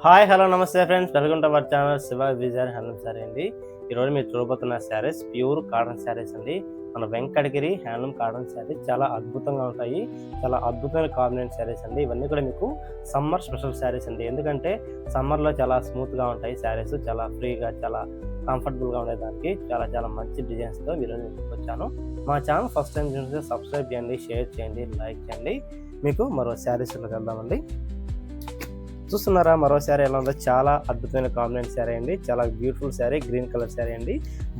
Hi hello నమస్తే friends, welcome to our channel Shiva Vijay handloom sari అండి. ఈరోజు మీరు చూడబోతున్న శారీస్ ప్యూర్ కాటన్ శారీస్ అండి. మన వెంకటగిరి హ్యాండ్లూమ్ కాటన్ శారీస్ చాలా అద్భుతంగా ఉంటాయి. చాలా అద్భుతమైన కాంబినేషన్ శారీస్ అండి. ఇవన్నీ కూడా మీకు సమ్మర్ స్పెషల్ శారీస్ అండి. ఎందుకంటే సమ్మర్లో చాలా స్మూత్గా ఉంటాయి శారీస్, చాలా ఫ్రీగా, చాలా కంఫర్టబుల్గా ఉండేదానికి చాలా చాలా మంచి డిజైన్స్తో ఈరోజు నేను వచ్చాను. మా ఛానల్ ఫస్ట్ టైం చూస్తే సబ్స్క్రైబ్ చేయండి, షేర్ చేయండి, లైక్ చేయండి. మీకు మరో శారీస్లోకి వెళ్దామండి. చూస్తున్నారా మరో శారీ ఎలా ఉందో? చాలా అద్భుతమైన కాంబినేషన్ శారీ అండి. చాలా beautiful sari, green colour sari అండి.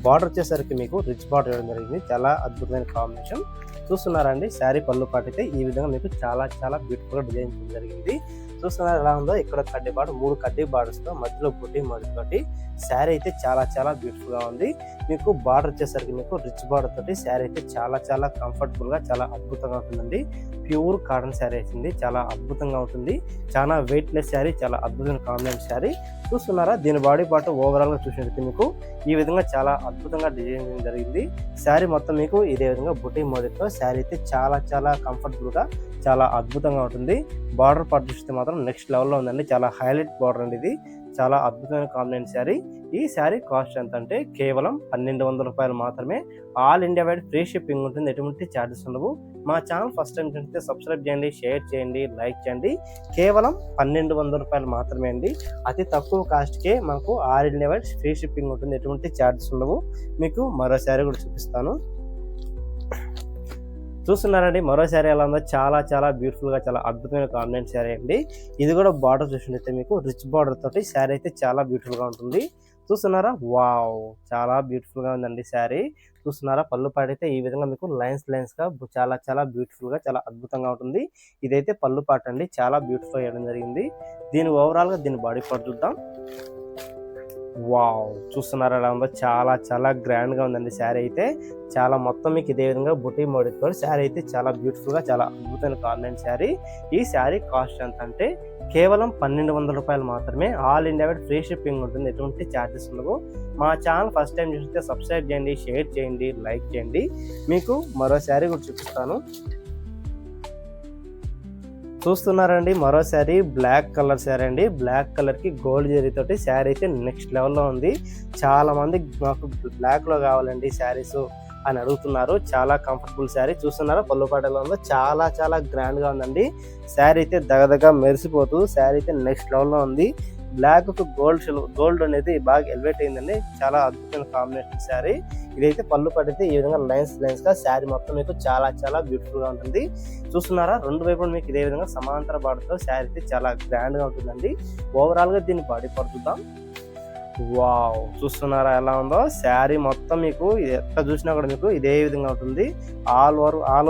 బార్డర్ వచ్చేసరికి మీకు రిచ్ బార్డర్ ఇవ్వడం జరిగింది. చాలా అద్భుతమైన కాంబినేషన్. చూస్తున్నారా అండి, శారీ పళ్ళు పాటైతే ఈ విధంగా మీకు చాలా చాలా బ్యూటిఫుల్గా డిజైన్ చేయడం జరిగింది. చూస్తున్నారా ఎలా ఉందో? ఇక్కడ కడ్డీ బార్డర్, 3 కడ్డీ బార్డర్స్తో మధ్యలో బుట్టి తోటి శారీ అయితే చాలా చాలా బ్యూటిఫుల్గా ఉంది. మీకు బార్డర్ వచ్చేసరికి మీకు రిచ్ బార్డర్ తోటి శారీ అయితే చాలా చాలా కంఫర్టబుల్గా, చాలా అద్భుతంగా ఉంటుందండి. ప్యూర్ కాటన్ శారీ వచ్చింది, చాలా అద్భుతంగా ఉంటుంది. చాలా వెయిట్లెస్ శారీ, చాలా అద్భుతమైన కాంబినేషన్ శారీ. చూస్తున్నారా, దీని బాడీ పార్ట్ ఓవరాల్గా చూసినట్టు మీకు ఈ విధంగా చాలా అద్భుతంగా డిజైన్ చేయడం జరిగింది. శారీ మొత్తం మీకు ఇదే విధంగా బుట్టి మోడల్తో శారీ అయితే చాలా చాలా కంఫర్టబుల్గా, చాలా అద్భుతంగా ఉంటుంది. బార్డర్ పార్ట్ చూస్తే మాత్రం నెక్స్ట్ లెవెల్లో ఉందండి. చాలా హైలైట్ బార్డర్ అండి ఇది. చాలా అద్భుతమైన కాంబినేషన్ శారీ. ఈ శారీ కాస్ట్ ఎంత అంటే కేవలం 1200 రూపాయలు మాత్రమే. All India wide free shipping ఉంటుంది, ఎటువంటి ఛార్జెస్ ఉండవు. మా ఛానల్ ఫస్ట్ టైం చూస్తే సబ్స్క్రైబ్ చేయండి, షేర్ చేయండి, లైక్ చేయండి. కేవలం 1200 రూపాయలు మాత్రమే అండి. అతి తక్కువ కాస్ట్కే మనకు all India wide free shipping ఉంటుంది, ఎటువంటి ఛార్జెస్ ఉండవు. మీకు మరో శారీ కూడా చూపిస్తాను. చూస్తున్నారండి మరో శారీ ఎలా ఉందో? చాలా చాలా బ్యూటిఫుల్గా, చాలా అద్భుతమైన కాంబినేషన్ శారీ అండి. ఇది కూడా బార్డర్ చూసినట్లయితే మీకు రిచ్ బార్డర్ తోటి శారీ అయితే చాలా బ్యూటిఫుల్గా ఉంటుంది. చూస్తున్నారా? వావ్, చాలా బ్యూటిఫుల్గా ఉందండి శారీ. చూస్తున్నారా? పళ్ళు పాట అయితే ఈ విధంగా మీకు లైన్స్గా చాలా చాలా బ్యూటిఫుల్గా, చాలా అద్భుతంగా ఉంటుంది. ఇదైతే పళ్ళు పాట అండి, చాలా బ్యూటిఫుల్ చేయడం జరిగింది. దీని ఓవరాల్గా దీని బాడీ పార్ట్ చూద్దాం. వావ్, చూస్తున్నారా ఎలా ఉందో? చాలా చాలా గ్రాండ్గా ఉందండి శారీ అయితే. చాలా మొత్తం మీకు ఇదే విధంగా బుటీ మోడల్తో శారీ అయితే చాలా బ్యూటిఫుల్గా, చాలా అద్భుతమైన కాంబినేషన్ శారీ. ఈ శారీ కాస్ట్ ఎంత అంటే కేవలం 1200 రూపాయలు మాత్రమే. All India wide free shipping ఉంటుంది, ఎటువంటి ఛార్జెస్ ఉండవు. మా ఛానల్ ఫస్ట్ టైం చూస్తే సబ్స్క్రైబ్ చేయండి, షేర్ చేయండి, లైక్ చేయండి. మీకు మరో శారీ కూడా చూపిస్తాను. చూస్తున్నారండి మరో శారీ, బ్లాక్ కలర్ శారీ అండి. బ్లాక్ కలర్కి గోల్డ్ జరీ తోటి శారీ అయితే నెక్స్ట్ లెవెల్లో ఉంది. చాలా మంది మాకు బ్లాక్లో కావాలండి శారీస్ అని అడుగుతున్నారు. చాలా కంఫర్టబుల్ శారీ. చూస్తున్నారా పళ్ళు పాటలో ఉందో? చాలా చాలా గ్రాండ్గా ఉందండి. శారీ అయితే దగదగ మెరిసిపోతూ శారీ అయితే నెక్స్ట్ లెవెల్లో ఉంది. బ్లాక్ గోల్డ్ అనేది బాగా ఎలివేట్ అయిందండి. చాలా అద్భుతమైన కాంబినేషన్ శారీ. ఇదైతే పళ్ళు పడితే ఈ విధంగా లైన్స్ గా శారీ మొత్తం మీకు చాలా చాలా బ్యూటిఫుల్ గా ఉంటుంది. చూస్తున్నారా? రెండు వైపులు మీకు ఇదే విధంగా సమాంతర బార్డర్తో శారీ అయితే చాలా గ్రాండ్ గా ఉంటుందండి. ఓవరాల్ గా దీన్ని బాడీ పడుతుందాం. వావ్, చూస్తున్నారా ఎలా ఉందో? శారీ మొత్తం మీకు ఎక్కడ చూసినా కూడా మీకు ఇదే విధంగా ఉంటుంది. ఆల్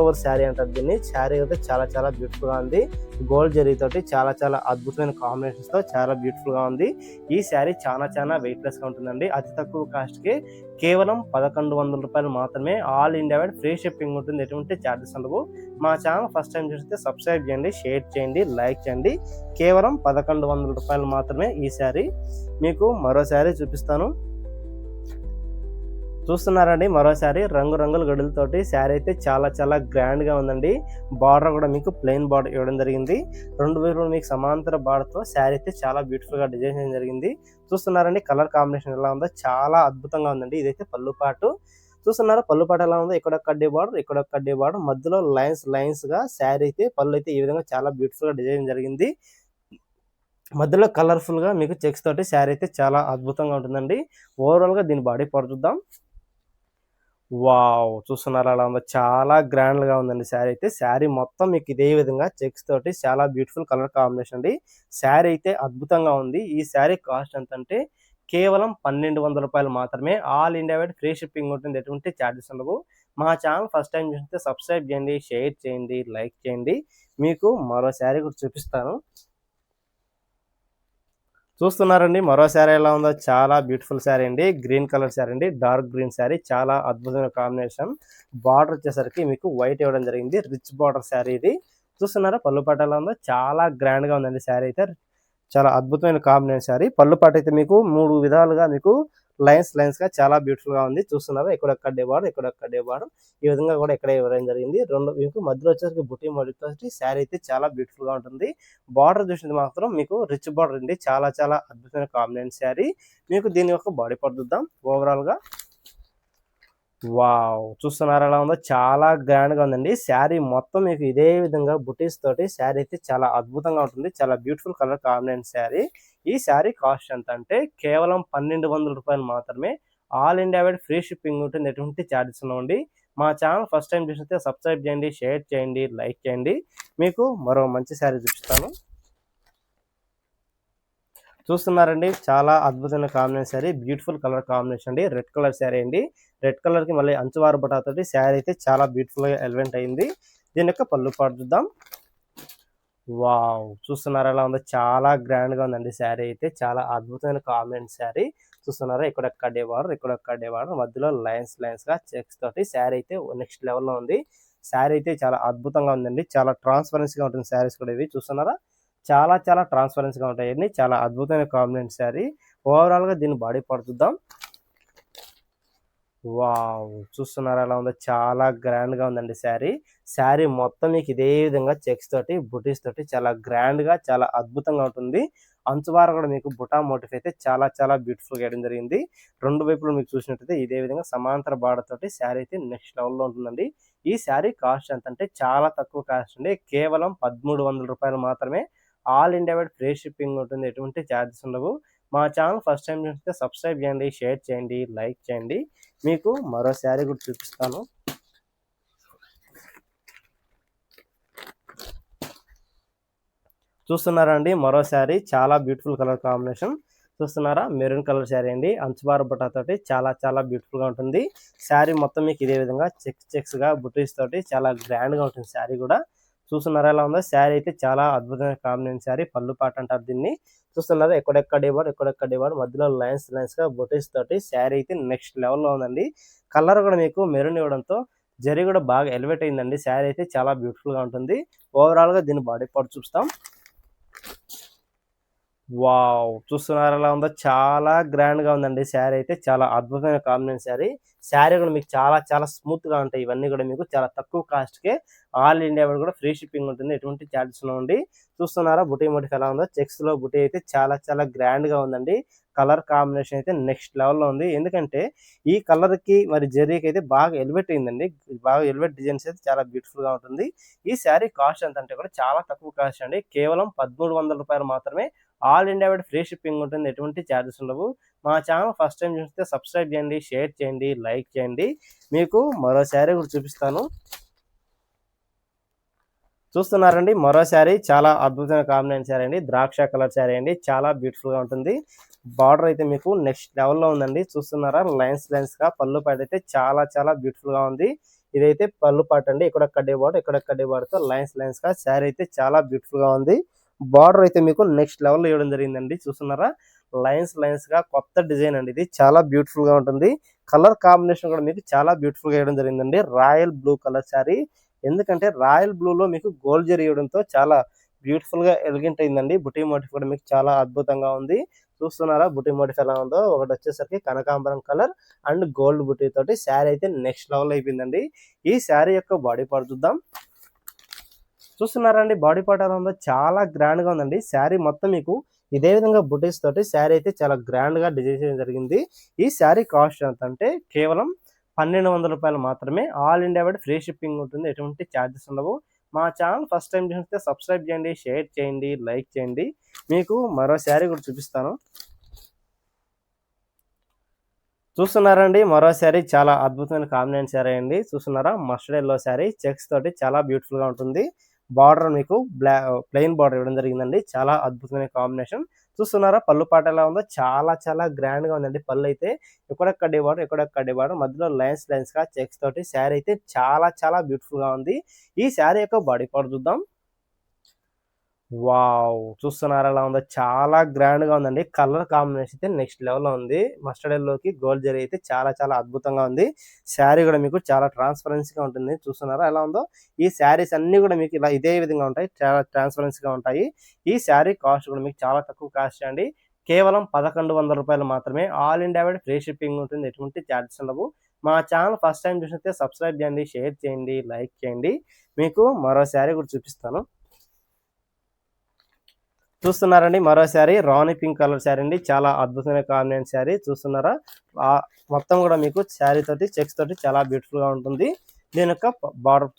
ఓవర్ శారీ అంటారు దీన్ని. శారీ అయితే చాలా చాలా బ్యూటిఫుల్ గా ఉంది. గోల్డ్ జరీ తోటి చాలా చాలా అద్భుతమైన కాంబినేషన్స్ తో చాలా బ్యూటిఫుల్ గా ఉంది. ఈ శారీ చాలా చాలా వెయిట్లెస్ గా ఉంటుందండి. అతి తక్కువ కాస్ట్ కి కేవలం 1100 రూపాయలు మాత్రమే. All India wide free shipping ఉంటుంది, ఎటువంటి ఛార్జెస్ ఉండవు. మా ఛానల్ ఫస్ట్ టైం చూస్తే సబ్స్క్రైబ్ చేయండి, షేర్ చేయండి, లైక్ చేయండి. కేవలం 1100 రూపాయలు మాత్రమే ఈ శారీ. మీకు మరో శారీ చూపిస్తాను. చూస్తున్నారండి మరో శారీ, రంగురంగుల గడులతోటి శారీ అయితే చాలా చాలా గ్రాండ్ గా ఉందండి. బార్డర్ కూడా మీకు ప్లెయిన్ బార్డర్ ఇవ్వడం జరిగింది. రెండు వైపులు మీకు సమాంతర బార్డర్తో శారీ అయితే చాలా బ్యూటిఫుల్ గా డిజైన్ చేయడం జరిగింది. చూస్తున్నారండి కలర్ కాంబినేషన్ ఎలా ఉందో? చాలా అద్భుతంగా ఉందండి. ఇదైతే పళ్ళు పాటు. చూస్తున్నారా పళ్ళు పాట ఎలా ఉందో? ఇక్కడ కడ్డీ బార్డర్, ఇక్కడ కడ్డీ బార్డర్, మధ్యలో లైన్స్ గా శారీ అయితే పళ్ళు అయితే ఈ విధంగా చాలా బ్యూటిఫుల్ గా డిజైన్ జరిగింది. మధ్యలో కలర్ఫుల్ గా మీకు చెక్స్ తోటి శారీ అయితే చాలా అద్భుతంగా ఉంటుందండి. ఓవరాల్ గా దీని బాడీ పార్ట్ చూద్దాం. వావ్, చూస్తున్నారా అలా ఉందో? చాలా గ్రాండ్ గా ఉందండి శారీ అయితే. శారీ మొత్తం మీకు ఇదే విధంగా చెక్స్ తోటి చాలా బ్యూటిఫుల్ కలర్ కాంబినేషన్ అండి. శారీ అయితే అద్భుతంగా ఉంది. ఈ శారీ కాస్ట్ ఎంత అంటే కేవలం 1200 రూపాయలు మాత్రమే. All India wide free shipping ఉంటుంది, ఎటువంటి ఛార్జెస్ ఉండవు. మా ఛానల్ ఫస్ట్ టైం చూస్తే సబ్స్క్రైబ్ చేయండి, షేర్ చేయండి, లైక్ చేయండి. మీకు మరో శారీ కూడా చూపిస్తాను. చూస్తున్నారండి మరో శారీ ఎలా ఉందో? చాలా బ్యూటిఫుల్ శారీ అండి. గ్రీన్ కలర్ శారీ అండి, డార్క్ గ్రీన్ శారీ. చాలా అద్భుతమైన కాంబినేషన్. బార్డర్ వచ్చేసరికి మీకు వైట్ ఇవ్వడం జరిగింది. రిచ్ బార్డర్ శారీ ఇది. చూస్తున్నారా పళ్ళు పాట ఎలా ఉందో? చాలా గ్రాండ్ గా ఉందండి శారీ అయితే. చాలా అద్భుతమైన కాంబినేషన్ శారీ. పళ్ళు పాట అయితే మీకు 3 విధాలుగా మీకు లైన్స్ గా చాలా బ్యూటిఫుల్ గా ఉంది. చూస్తున్నారు ఇక్కడ కడ్డే బార్డర్ ఈ విధంగా కూడా ఇక్కడ ఇవ్వడం జరిగింది. రెండు మీకు మధ్యలో వచ్చేసరికి బుటీ మోడల్ శారీ అయితే చాలా బ్యూటిఫుల్ గా ఉంటుంది. బార్డర్ చూసింది మాత్రం మీకు రిచ్ బార్డర్ అండి. చాలా చాలా అద్భుతమైన కాంబినేషన్ శారీ. మీకు దీని యొక్క బాడీ పార్ట్ చూద్దాం. ఓవరాల్ గా వావ్, చూస్తున్నారు ఎలా ఉందో, చాలా గ్రాండ్ గా ఉందండి. శారీ మొత్తం మీకు ఇదే విధంగా బుటీస్ తోటి శారీ అయితే చాలా అద్భుతంగా ఉంటుంది. చాలా బ్యూటిఫుల్ కలర్ కాంబినేషన్ శారీ. ఈ శారీ కాస్ట్ ఎంత అంటే కేవలం 1200 రూపాయలు మాత్రమే. All India wide free shipping ఉంటుంది. ఎటువంటి ఛార్జెస్ ఉండవండి. మా ఛానల్ ఫస్ట్ టైం చూసినట్లయితే సబ్స్క్రైబ్ చేయండి, షేర్ చేయండి, లైక్ చేయండి. మీకు మరో మంచి శారీ చూపిస్తాను. చూస్తున్నారండి, చాలా అద్భుతమైన combination sari. Beautiful colour combination అండి. రెడ్ కలర్ శారీ అండి. రెడ్ కలర్ కి మళ్ళీ అంచువారు బటాతోటి శారీ అయితే చాలా బ్యూటిఫుల్ గా ఎలివేట్ అయింది. దీని యొక్క పళ్ళు పాటు చూద్దాం. వావ్, చూస్తున్నారా ఎలా ఉందో, చాలా గ్రాండ్ గా ఉందండి. శారీ అయితే చాలా అద్భుతమైన కాంబినేషన్ శారీ. చూస్తున్నారా ఇక్కడ కడ్డే బార్డర్ మధ్యలో లైన్స్ గా చెక్స్ తోటి శారీ అయితే నెక్స్ట్ లెవెల్ లో ఉంది. శారీ అయితే చాలా అద్భుతంగా ఉందండి. చాలా ట్రాన్స్పరెన్సీ గా ఉంటుంది శారీస్ కూడా. ఇవి చూస్తున్నారా, చాలా చాలా ట్రాన్స్పరెన్సీ గా ఉంటాయండి. చాలా అద్భుతమైన కాంబినేషన్ శారీ. ఓవరాల్ గా దీన్ని బాడీ పార్ట్ చూద్దాం. వావ్, చూస్తున్నారా ఎలా ఉందో, చాలా గ్రాండ్ గా ఉందండి శారీ. శారీ మొత్తం మీకు ఇదే విధంగా చెక్స్ తోటి బుటీస్ తోటి చాలా గ్రాండ్ గా చాలా అద్భుతంగా ఉంటుంది. అంచువార కూడా మీకు బుటా మోటిఫ్ అయితే చాలా చాలా బ్యూటిఫుల్ గా వేయడం జరిగింది. రెండు వైపులు మీకు చూసినట్టయితే ఇదే విధంగా సమాంతర బార్డర్ తోటి శారీ అయితే నెక్స్ట్ లెవెల్ లో ఉంటుందండి. ఈ శారీ కాస్ట్ ఎంత అంటే చాలా తక్కువ కాస్ట్ అండి. కేవలం 1300 రూపాయలు మాత్రమే. All India wide free shipping ఉంటుంది. ఎటువంటి ఛార్జెస్ ఉండవు. మా ఛానల్ ఫస్ట్ టైం చూస్తే సబ్స్క్రైబ్ చేయండి, షేర్ చేయండి, లైక్ చేయండి. మీకు మరో శారీ కూడా చూపిస్తాను. చూస్తున్నారా అండి, మరో శారీ. చాలా బ్యూటిఫుల్ కలర్ కాంబినేషన్. చూస్తున్నారా, మెరూన్ కలర్ శారీ అండి. అంచుబార బుట్టాతోటి చాలా చాలా బ్యూటిఫుల్ గా ఉంటుంది. శారీ మొత్తం మీకు ఇదే విధంగా చెక్స్ గా బుటీస్ తోటి చాలా గ్రాండ్ గా ఉంటుంది శారీ కూడా. చూస్తున్నారా ఎలా ఉందో, శారీ అయితే చాలా అద్భుతమైన కాంబినేషన్ శారీ. పళ్ళు పాట అంటారు దీన్ని. చూస్తున్నారా, ఎక్కడెక్కడ మధ్యలో లైన్స్ గా బుటీస్ తోటి శారీ అయితే నెక్స్ట్ లెవెల్ లో ఉందండి. కలర్ కూడా మీకు మెరూన్ ఇవ్వడంతో జరీ కూడా బాగా ఎలివేట్ అయిందండి. శారీ అయితే చాలా బ్యూటిఫుల్ గా ఉంటుంది. ఓవరాల్ గా దీన్ని బాడీ పార్ట్ చూస్తాం. వావ్, చూస్తున్నారు ఎలా ఉందో, చాలా గ్రాండ్ గా ఉందండి. శారీ అయితే చాలా అద్భుతమైన కాంబినేషన్ శారీ. శారీ కూడా మీకు చాలా చాలా స్మూత్ గా ఉంటాయి. ఇవన్నీ కూడా మీకు చాలా తక్కువ కాస్ట్ కే ఆల్ ఇండియా కూడా ఫ్రీ షిప్పింగ్ ఉంటుంది. ఎటువంటి ఛార్జెస్ ఉండి. చూస్తున్నారా, బుటీ మోటిఫ్ ఎలా ఉందో. చెక్స్ లో బుటీ అయితే చాలా చాలా గ్రాండ్ గా ఉందండి. కలర్ కాంబినేషన్ అయితే నెక్స్ట్ లెవెల్ లో ఉంది. ఎందుకంటే ఈ కలర్ కి మరి జరీకి అయితే బాగా ఎలివేట్ అయిందండి. బాగా ఎలివేట్ డిజైన్స్ అయితే చాలా బ్యూటిఫుల్ గా ఉంటుంది. ఈ శారీ కాస్ట్ ఎంత అంటే కూడా చాలా తక్కువ కాస్ట్ అండి. కేవలం 1300 రూపాయలు మాత్రమే. All India wide free shipping ఉంటుంది. ఎటువంటి ఛార్జెస్ ఉండవు. మా ఛానల్ ఫస్ట్ టైం చూస్తే సబ్స్క్రైబ్ చేయండి, షేర్ చేయండి, లైక్ చేయండి. మీకు మరో శారీ కూడా చూపిస్తాను. చూస్తున్నారండి, మరో శారీ. చాలా అద్భుతమైన కాంబినేషన్ శారీ అండి. ద్రాక్ష కలర్ శారీ అండి. చాలా బ్యూటిఫుల్ గా ఉంటుంది. బార్డర్ అయితే మీకు నెక్స్ట్ లెవెల్ లో ఉందండి. చూస్తున్నారా, లైన్స్ గా పళ్ళు పాట అయితే చాలా చాలా బ్యూటిఫుల్ గా ఉంది. ఇదైతే పళ్ళు పాట అండి. ఇక్కడ కడ్డే బార్డర్ తో లైన్స్ గా శారీ అయితే చాలా బ్యూటిఫుల్ గా ఉంది. బార్డర్ అయితే మీకు నెక్స్ట్ లెవెల్ లో ఇవ్వడం జరిగిందండి. చూస్తున్నారా, లైన్స్ గా కొత్త డిజైన్ అండి. ఇది చాలా బ్యూటిఫుల్ గా ఉంటుంది. కలర్ కాంబినేషన్ కూడా మీకు చాలా బ్యూటిఫుల్ గా ఇవ్వడం జరిగిందండి. Royal blue colour sari. ఎందుకంటే రాయల్ బ్లూ లో మీకు గోల్డ్ జరీ ఇవ్వడంతో చాలా బ్యూటిఫుల్ గా ఎలిగెంట్ అయిందండి. బుటీ మోటిఫ్ కూడా మీకు చాలా అద్భుతంగా ఉంది. చూస్తున్నారా, బుటీ మోటిఫ్ ఎలా ఉందో. ఒకటి వచ్చేసరికి కనకాంబరం కలర్ అండ్ గోల్డ్ బుటీ తోటి శారీ అయితే నెక్స్ట్ లెవెల్ అయిపోయిందండి. ఈ శారీ యొక్క బాడీ పార్ట్ చూద్దాం. చూస్తున్నారండి, బాడీ పార్ట్ ఎలా ఉందో, చాలా గ్రాండ్ గా ఉందండి. శారీ మొత్తం మీకు ఇదే విధంగా బుటీస్ తోటి శారీ అయితే చాలా గ్రాండ్ గా డిజైన్ చేయడం జరిగింది. ఈ శారీ కాస్ట్ ఎంత అంటే కేవలం 1200 రూపాయలు మాత్రమే. All India wide free shipping ఉంటుంది. ఎటువంటి ఛార్జెస్ ఉండవు. మా ఛానల్ ఫస్ట్ టైం చూస్తే సబ్స్క్రైబ్ చేయండి, షేర్ చేయండి, లైక్ చేయండి. మీకు మరో శారీ కూడా చూపిస్తాను. చూస్తున్నారండి, మరో శారీ. చాలా అద్భుతమైన కాంబినేషన్ శారీ అండి. చూస్తున్నారా, మస్టర్డ్ ఎల్లో శారీ. చెక్స్ తోటి చాలా బ్యూటిఫుల్ గా ఉంటుంది. బార్డర్ మీకు ప్లెయిన్ బార్డర్ ఇవ్వడం జరిగిందండి. చాలా అద్భుతమైన కాంబినేషన్. చూస్తున్నారా, పళ్ళు పాట ఎలా ఉందో, చాలా చాలా గ్రాండ్ గా ఉందండి. పళ్ళు అయితే ఎక్కడ కడ్డే బార్డర్ మధ్యలో లైన్స్ గా చెక్స్ తోటి శారీ అయితే చాలా చాలా బ్యూటిఫుల్ గా ఉంది. ఈ శారీ యొక్క బాడీ పార్ట్ చూద్దాం. వావ్, చూస్తున్నారా ఎలా ఉందో, చాలా గ్రాండ్ గా ఉందండి. కలర్ కాంబినేషన్ అయితే నెక్స్ట్ లెవెల్ లో ఉంది. మస్టర్డ్ ఎల్లోకి గోల్డ్ జరీ అయితే చాలా చాలా అద్భుతంగా ఉంది. శారీ కూడా మీకు చాలా ట్రాన్స్పరెన్సీగా ఉంటుంది. చూస్తున్నారా ఎలా ఉందో. ఈ శారీస్ అన్ని కూడా మీకు ఇలా ఇదే విధంగా ఉంటాయి. చాలా ట్రాన్స్పరెన్సీగా ఉంటాయి. ఈ శారీ కాస్ట్ కూడా మీకు చాలా తక్కువ కాస్ట్ అండి. కేవలం 1100 రూపాయలు మాత్రమే. All India wide free shipping ఉంటుంది. ఎటువంటి చార్జెస్ ఉండవు. మా ఛానల్ ఫస్ట్ టైం చూసినట్లయితే సబ్స్క్రైబ్ చేయండి, షేర్ చేయండి, లైక్ చేయండి. మీకు మరో శారీ కూడా చూపిస్తాను. చూస్తున్నారండి మరో శారీ రాణి పింక్ కలర్ శారీ అండి. చాలా అద్భుతమైన కాంబినేషన్ శారీ చూస్తున్నారా. మొత్తం కూడా మీకు శారీ తోటి చెక్స్ తోటి చాలా బ్యూటిఫుల్ గా ఉంటుంది. దీని యొక్క బార్డర్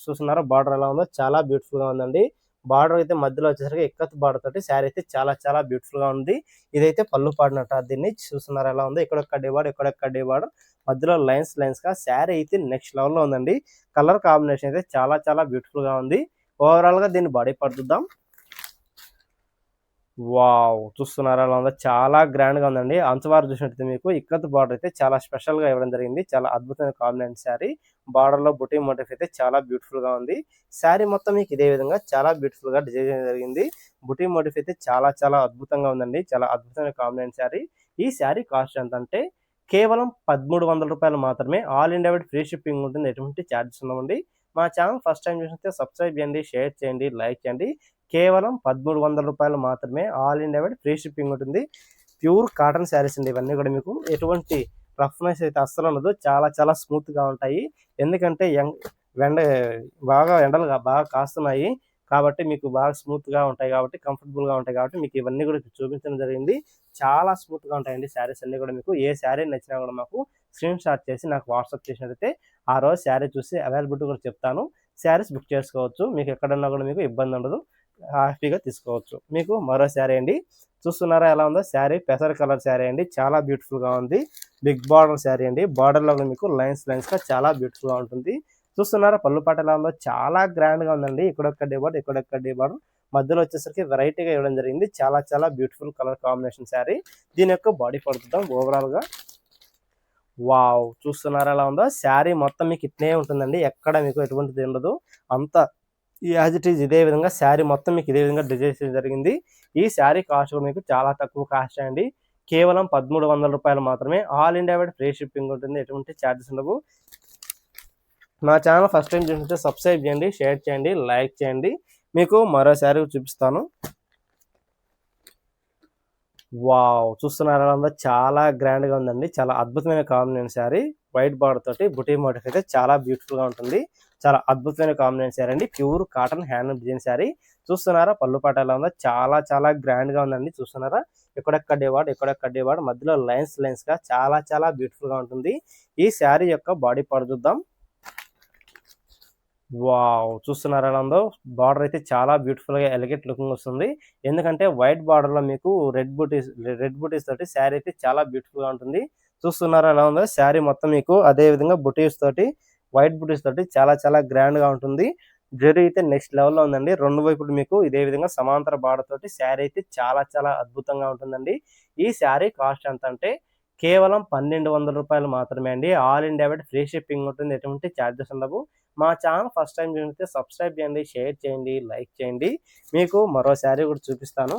చూస్తున్నారా బార్డర్ ఎలా ఉందో చాలా బ్యూటిఫుల్ గా ఉందండి. బార్డర్ అయితే మధ్యలో వచ్చేసరికి ఎక్కత్ బార్డర్ తోటి శారీ అయితే చాలా చాలా బ్యూటిఫుల్ గా ఉంది. ఇదైతే పళ్ళు పాడినట్టు దీన్ని చూస్తున్నారా ఎలా ఉందో. ఇక్కడ డీ బార్డర్ మధ్యలో లైన్స్ గా శారీ అయితే నెక్స్ట్ లెవెల్ లో ఉందండి. కలర్ కాంబినేషన్ అయితే చాలా చాలా బ్యూటిఫుల్ గా ఉంది. ఓవరాల్ గా దీన్ని బాడీ పడుతుందాం. వావ్! చూస్తున్నారా ఎలా ఉందో చాలా గ్రాండ్ గా ఉందండి. అంచువారు చూసినట్టయితే మీకు ఇక్కత్ బార్డర్ అయితే చాలా స్పెషల్ గా ఇవ్వడం జరిగింది. చాలా అద్భుతమైన కాంబినేషన్ శారీ. బార్డర్ లో బుటీ మోటిఫ్ అయితే చాలా బ్యూటిఫుల్ గా ఉంది. శారీ మొత్తం మీకు ఇదే విధంగా చాలా బ్యూటిఫుల్ గా డిజైన్ చేయడం జరిగింది. బుటీ మోటిఫ్ అయితే చాలా చాలా అద్భుతంగా ఉందండి. చాలా అద్భుతమైన కాంబినేషన్ శారీ. ఈ శారీ కాస్ట్ ఎంత అంటే కేవలం 1300 రూపాయలు మాత్రమే. All India wide free shipping ఉంటుంది. ఎటువంటి చార్జెస్ ఉండవండి. మా ఛానల్ ఫస్ట్ టైం చూసినట్లయితే సబ్స్క్రైబ్ చేయండి, షేర్ చేయండి, లైక్ చేయండి. కేవలం 1300 రూపాయలు మాత్రమే. All India wide free shipping ఉంటుంది. ప్యూర్ కాటన్ శారీస్ అండి ఇవన్నీ కూడా. మీకు ఎటువంటి రఫ్నెస్ అయితే అస్సలు ఉండదు. చాలా చాలా స్మూత్ గా ఉంటాయి. ఎందుకంటే ఎండలు బాగా కాస్తున్నాయి కాబట్టి మీకు బాగా స్మూత్ గా ఉంటాయి కాబట్టి కంఫర్టబుల్ గా ఉంటాయి కాబట్టి మీకు ఇవన్నీ కూడా చూపించడం జరిగింది. చాలా స్మూత్ గా ఉంటాయండి శారీస్ అన్ని కూడా. మీకు ఏ శారీ నచ్చినా కూడా మాకు స్క్రీన్ షాట్ చేసి నాకు వాట్సాప్ చేసినట్లయితే ఆ రోజు శారీ చూసి అవైలబిలిటీ కూడా చెప్తాను. శారీస్ బుక్ చేసుకోవచ్చు. మీకు ఎక్కడన్నా కూడా మీకు ఇబ్బంది ఉండదు. హ్యాపీగా తీసుకోవచ్చు. మీకు మరో శారీ అండి. చూస్తున్నారా ఎలా ఉందో. శారీ పెసర్ కలర్ శారీ అండి. చాలా బ్యూటిఫుల్ గా ఉంది. బిగ్ బార్డర్ శారీ అండి. బార్డర్ లో మీకు లైన్స్ గా చాలా బ్యూటిఫుల్ గా ఉంటుంది. చూస్తున్నారా పళ్ళు పాట ఎలా ఉందో. చాలా గ్రాండ్ గా ఉందండి. ఇక్కడొక్క డీ బార్డర్ మధ్యలో వచ్చేసరికి వెరైటీగా ఇవ్వడం జరిగింది. చాలా చాలా బ్యూటిఫుల్ కలర్ కాంబినేషన్ శారీ. దీని యొక్క బాడీ పడుతుందాం ఓవరాల్ గా. వావ్! చూస్తున్నారా ఎలా ఉందో. శారీ మొత్తం మీకు ఇట్నే ఉంటుందండి. ఎక్కడ మీకు ఎటువంటిది ఉండదు. అంతా యాజ్ ఇట్ ఈజ్ ఇదే విధంగా శారీ మొత్తం మీకు ఇదే విధంగా డిజైన్ చేయడం జరిగింది. ఈ శారీ కాస్ట్ మీకు చాలా తక్కువ కాస్ట్ అండి. కేవలం 1300 రూపాయలు మాత్రమే. All India wide free shipping ఉంటుంది. ఎటువంటి ఛార్జెస్ ఉండవు. మా ఛానల్ ఫస్ట్ టైం చూస్తుంటే సబ్స్క్రైబ్ చేయండి, షేర్ చేయండి, లైక్ చేయండి. మీకు మరో శారీ చూపిస్తాను. వావ్! చూస్తున్నారా ఎలా చాలా గ్రాండ్ గా ఉందండి. చాలా అద్భుతమైన కాంబినేషన్ శారీ. వైట్ బార్డర్ తోటి బుటీ మోటిఫ్ అయితే చాలా బ్యూటిఫుల్ గా ఉంటుంది. చాలా అద్భుతమైన కాంబినేషన్ శారీ అండి. Pure cotton hand design sari. చూస్తున్నారా పళ్ళు పాట ఎలా ఉందో. చాలా చాలా గ్రాండ్ గా ఉందండి. చూస్తున్నారా ఎక్కడెక్కడ డీ బార్డర్ మధ్యలో లైన్స్ గా చాలా చాలా బ్యూటిఫుల్ గా ఉంటుంది. ఈ శారీ యొక్క బాడీ పార్ట్ చూద్దాం. వావ్! చూస్తున్నారా ఎలా ఉందో. బార్డర్ అయితే చాలా బ్యూటిఫుల్ గా ఎలిగెంట్ లుకింగ్ వస్తుంది. ఎందుకంటే వైట్ బార్డర్ లో మీకు రెడ్ బూటీస్ తోటి శారీ అయితే చాలా బ్యూటిఫుల్ గా ఉంటుంది. చూస్తున్నారా ఎలా ఉందో. శారీ మొత్తం మీకు అదే విధంగా వైట్ బూటీస్ తోటి చాలా చాలా గ్రాండ్ గా ఉంటుంది. జరీ అయితే నెక్స్ట్ లెవెల్ లో ఉందండి. రెండు వైపులు మీకు ఇదే విధంగా సమాంతర బార్డర్ తోటి శారీ అయితే చాలా చాలా అద్భుతంగా ఉంటుందండి. ఈ శారీ కాస్ట్ ఎంత అంటే కేవలం 1200 రూపాయలు మాత్రమే అండి. All India wide free shipping ఉంటుంది. ఎటువంటి ఛార్జెస్ ఉండవు. మా ఛానల్ ఫస్ట్ టైం చూస్తే సబ్స్క్రైబ్ చేయండి, షేర్ చేయండి, లైక్ చేయండి. మీకు మరో శారీ కూడా చూపిస్తాను.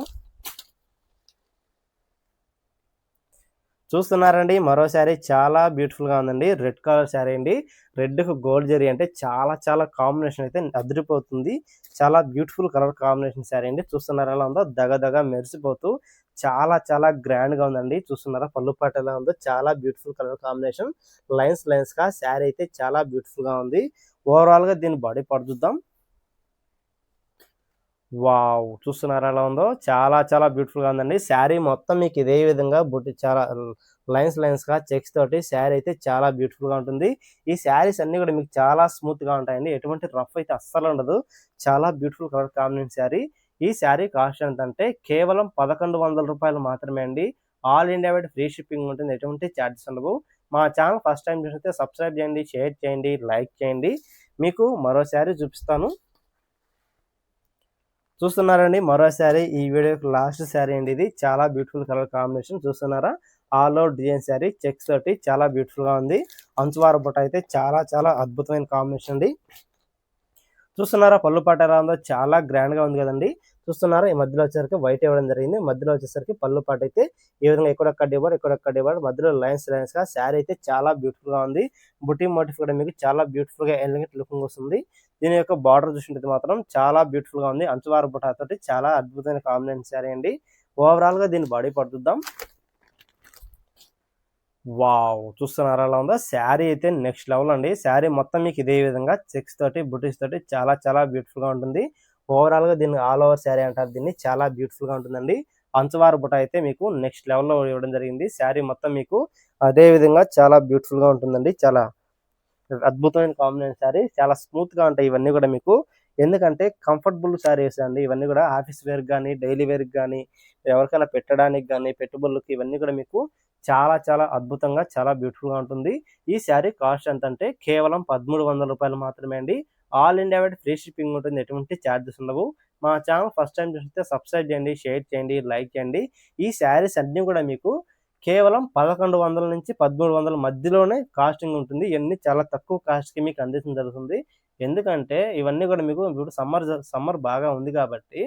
చూస్తున్నారండి మరో శారీ చాలా బ్యూటిఫుల్ గా ఉందండి. రెడ్ కలర్ శారీ అండి. రెడ్ కు గోల్డ్ జరీ అంటే చాలా చాలా కాంబినేషన్ అయితే అదిరిపోతుంది. చాలా బ్యూటిఫుల్ కలర్ కాంబినేషన్ శారీ అండి. చూస్తున్నారా ఎలా ఉందో. దగ మెరిసిపోతూ చాలా చాలా గ్రాండ్ గా ఉందండి. చూస్తున్నారా పళ్ళు పాట ఎలా ఉందో. చాలా బ్యూటిఫుల్ కలర్ కాంబినేషన్ లైన్స్ గా శారీ అయితే చాలా బ్యూటిఫుల్ గా ఉంది. ఓవరాల్ గా దీని బాడీ పార్ట్ చూద్దాం. వావ్! చూస్తున్నారా ఎలా ఉందో. చాలా చాలా బ్యూటిఫుల్ గా ఉందండి. శారీ మొత్తం మీకు ఇదే విధంగా చాలా లైన్స్ గా చెక్స్ తోటి శారీ అయితే చాలా బ్యూటిఫుల్ గా ఉంటుంది. ఈ శారీస్ అన్ని కూడా మీకు చాలా స్మూత్ గా ఉంటాయండి. ఎటువంటి రఫ్ అయితే అస్సలు ఉండదు. చాలా బ్యూటిఫుల్ కలర్ కాంబినేషన్ శారీ. ఈ శారీ కాస్ట్ ఎంత అంటే కేవలం 1100 రూపాయలు మాత్రమే అండి. All India wide free shipping ఉంటుంది. ఎటువంటి ఛార్జెస్ ఉండవు. మా ఛానల్ ఫస్ట్ టైం చూస్తే సబ్స్క్రైబ్ చేయండి, షేర్ చేయండి, లైక్ చేయండి. మీకు మరో శారీ చూపిస్తాను. చూస్తున్నారండి మరో శారీ. ఈ వీడియోకి లాస్ట్ శారీ అండి ఇది. చాలా బ్యూటిఫుల్ కలర్ కాంబినేషన్ చూస్తున్నారా. All over design sari checks తోటి చాలా బ్యూటిఫుల్ గా ఉంది. అంచువార బుట్ట అయితే చాలా చాలా అద్భుతమైన కాంబినేషన్ అండి. చూస్తున్నారా పళ్ళు పాట ఎలా ఉందో. చాలా గ్రాండ్ గా ఉంది కదండి. చూస్తున్నారా ఈ మధ్యలో వచ్చేసరికి వైట్ ఇవ్వడం జరిగింది. మధ్యలో వచ్చేసరికి పళ్ళు పాట అయితే ఈ విధంగా ఎక్కడొక్క డిబార్డ్ మధ్యలో లైన్స్ గా శారీ అయితే చాలా బ్యూటిఫుల్ గా ఉంది. బుటీ మోటిఫ్ కూడా మీకు చాలా బ్యూటిఫుల్ గా ఎలిగెంట్ లుకింగ్ వస్తుంది. దీని యొక్క బార్డర్ చూసినట్టు మాత్రం చాలా బ్యూటిఫుల్ గా ఉంది. అంచువార బుట్ట తోటి చాలా అద్భుతమైన కాంబినేషన్ శారీ అండి. ఓవరాల్గా దీని బాడీ పార్ట్ చూద్దాం. వావ్, చూస్తున్నారా ఎలా ఉందో? శారీ అయితే నెక్స్ట్ లెవెల్ అండి. శారీ మొత్తం మీకు ఇదే విధంగా చెక్స్ తోటి బుటీస్ తోటి చాలా చాలా బ్యూటిఫుల్ గా ఉంటుంది. ఓవరాల్ గా దీన్ని ఆల్ ఓవర్ శారీ అంటారు. దీన్ని చాలా బ్యూటిఫుల్ గా ఉంటుందండి. అంచువారు బుట్ట అయితే మీకు నెక్స్ట్ లెవెల్లో ఇవ్వడం జరిగింది. శారీ మొత్తం మీకు అదే విధంగా చాలా బ్యూటిఫుల్ గా ఉంటుందండి. చాలా అద్భుతమైన కాంబినేషన్ శారీ. చాలా స్మూత్ గా ఉంటాయి ఇవన్నీ కూడా మీకు. ఎందుకంటే కంఫర్టబుల్ శారీస్ అండి ఇవన్నీ కూడా. ఆఫీస్ వేర్ కానీ, డైలీ వేర్ కానీ, ఎవరికైనా పెట్టడానికి కానీ, పెట్టుబడులకి ఇవన్నీ కూడా మీకు చాలా చాలా అద్భుతంగా చాలా బ్యూటిఫుల్ గా ఉంటుంది. ఈ శారీ కాస్ట్ ఎంత అంటే కేవలం 1300 రూపాయలు మాత్రమే అండి. All India wide free shipping ఉంటుంది. ఎటువంటి ఛార్జెస్ ఉండవు. మా ఛానల్ ఫస్ట్ టైం చూస్తే సబ్స్క్రైబ్ చేయండి, షేర్ చేయండి, లైక్ చేయండి. ఈ శారీస్ అన్నీ కూడా మీకు కేవలం 1100 నుంచి 1300 మధ్యలోనే కాస్టింగ్ ఉంటుంది. ఇవన్నీ చాలా తక్కువ కాస్ట్‌కి మీకు అందించడం జరుగుతుంది. ఎందుకంటే ఇవన్నీ కూడా మీకు ఇప్పుడు సమ్మర్ బాగా ఉంది కాబట్టి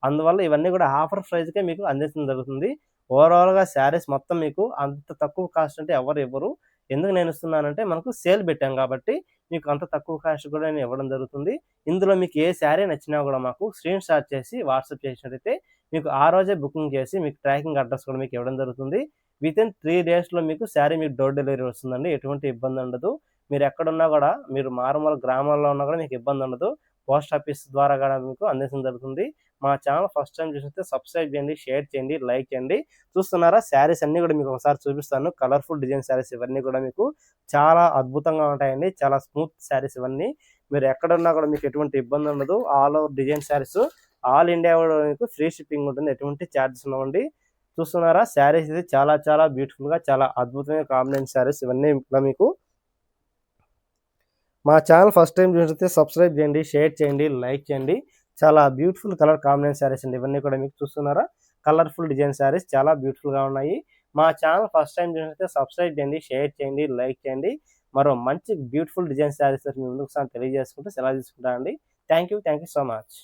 అందువల్ల ఇవన్నీ కూడా ఆఫర్ ప్రైస్‌కే మీకు అందించడం జరుగుతుంది. ఓవరాల్‌గా శారీస్ మొత్తం మీకు అంత తక్కువ కాస్ట్ అంటే ఎవరు ఇవ్వరు. ఎందుకు నేను ఇస్తున్నానంటే మనకు సేల్ పెట్టాం కాబట్టి మీకు అంత తక్కువ కాస్ట్ కూడా నేను ఇవ్వడం జరుగుతుంది. ఇందులో మీకు ఏ శారీ నచ్చినా కూడా మాకు స్క్రీన్ షాట్ చేసి వాట్సాప్ చేసినట్టయితే మీకు ఆ రోజే బుకింగ్ చేసి మీకు ట్రాకింగ్ అడ్రస్ కూడా మీకు ఇవ్వడం జరుగుతుంది. వితిన్ 3 డేస్‌లో మీకు శారీ మీకు డోర్ డెలివరీ వస్తుందండి. ఎటువంటి ఇబ్బంది ఉండదు. మీరు ఎక్కడున్నా కూడా మీరు మారుమూల గ్రామాల్లో ఉన్నా కూడా మీకు ఇబ్బంది ఉండదు. పోస్ట్ ఆఫీస్ ద్వారా కూడా మీకు అందించడం జరుగుతుంది. మా ఛానల్ ఫస్ట్ టైం చూసితే సబ్స్క్రైబ్ చేయండి, షేర్ చేయండి, లైక్ చేయండి. చూస్తున్నారా శారీస్ అన్నీ కూడా మీకు ఒకసారి చూపిస్తాను. కలర్‌ఫుల్ డిజైన్ శారీస్ ఇవన్నీ కూడా మీకు చాలా అద్భుతంగా ఉంటాయండి. చాలా స్మూత్ శారీస్ ఇవన్నీ. మీరు ఎక్కడున్నా కూడా మీకు ఎటువంటి ఇబ్బంది ఉండదు. All over design saris all India కూడా మీకు ఫ్రీ షిప్పింగ్ ఉంటుంది. ఎటువంటి ఛార్జెస్ ఉండవండి. చూస్తున్నారా శారీస్ ఇది చాలా చాలా బ్యూటిఫుల్‌గా చాలా అద్భుతమైన కాంబినేషన్ శారీస్ ఇవన్నీ కూడా మీకు. మా ఛానల్ ఫస్ట్ టైం చూస్తే సబ్స్క్రైబ్ చేయండి, షేర్ చేయండి, లైక్ చేయండి. చాలా బ్యూటిఫుల్ కలర్ కాంబినేషన్ శారీస్ అండి ఇవన్నీ కూడా మీకు. చూస్తున్నారా కలర్ఫుల్ డిజైన్ శారీస్ చాలా బ్యూటిఫుల్‌గా ఉన్నాయి. మా ఛానల్ ఫస్ట్ టైం చూస్తే సబ్స్క్రైబ్ చేయండి, షేర్ చేయండి, లైక్ చేయండి. మరో మంచి బ్యూటిఫుల్ డిజైన్ శారీస్ మీ ముందుకు తెలియజేసుకుంటూ సెలవు తీసుకుంటానండి. Thank you so much.